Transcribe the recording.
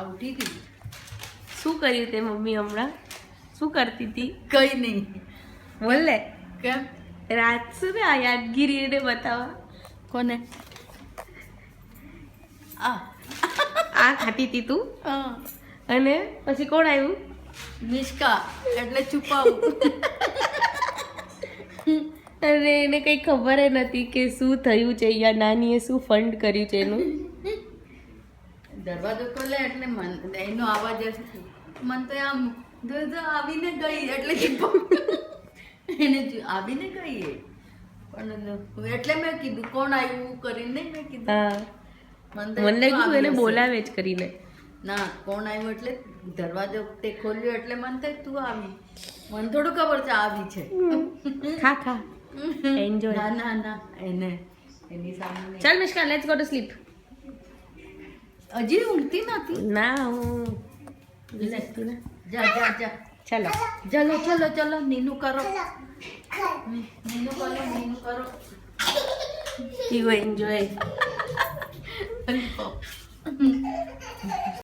ઉઠી હતી. શું કર્યું તે મમ્મી હમણાં? શું કરતી હતી? કઈ નહીં. બોલ લે. કેમ? રાત શું ને આ યાદગીરી એને બતાવવા. કોને? આ આ ખાતી હતી તું હા. અને પછી કોણ આવ્યું? મિશ્કા એટલે છુપાવું. અરે એને કઈ ખબર નથી કે શું થયું છે, યા નાનીએ શું ફંડ કર્યું છે એનું. દરવાજો ખોલે એટલે એનો અવાજ જ મન તો આમ આવીને ગઈ એટલે એને આવીને ગઈ પણ એટલે મેં કીધું કોણ આવ્યું કરીને મેં કીધું. હા મને મને લાગ્યું એને બોલાવે જ કરીને. ના કોણ આવ્યું એટલે દરવાજો તે ખોલ્યો એટલે મને થાય તું આવી. મને થોડું ખબર છે આવી છે. ખા ખા એન્જોય. ના ના ના એને એની સામે ચાલ મિશ્કા લેટ્સ ગો ટુ સ્લીપ. હજી ઊંઘતી નથી. ના હું લેતી ના. જા જા જા ચાલો ચલો ચલો ચલો નીનું કરો નીનું કરો નીનું કરો. You enjoy. Lollipop.